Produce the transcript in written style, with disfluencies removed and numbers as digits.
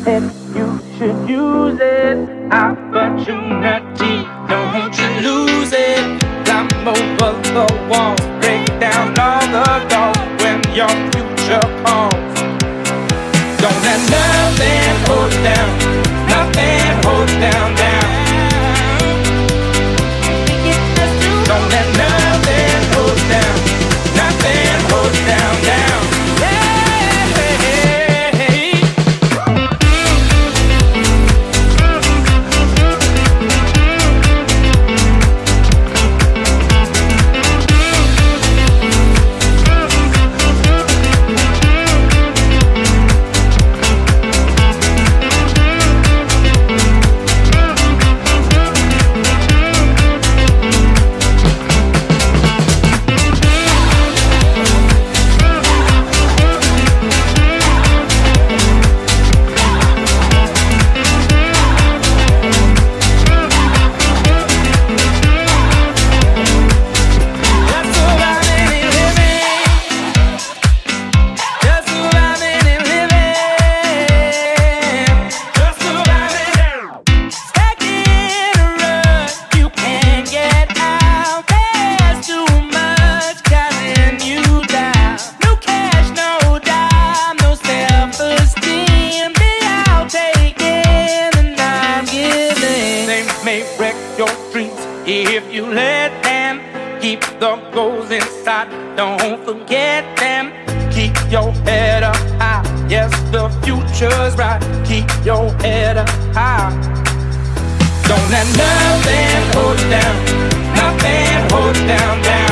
said you should use it. Opportunity, don't you lose it. Climb over the walls, break down all the doors when your future calls. Don't let nothing hold you down, nothing hold you down, down. Don't let nothing hold you down, nothing hold you down, down. If you let them keep the goals inside, don't forget them. Keep your head up high. Yes, the future's bright. Keep your head up high. Don't let nothing hold you down. Nothing hold you down, down.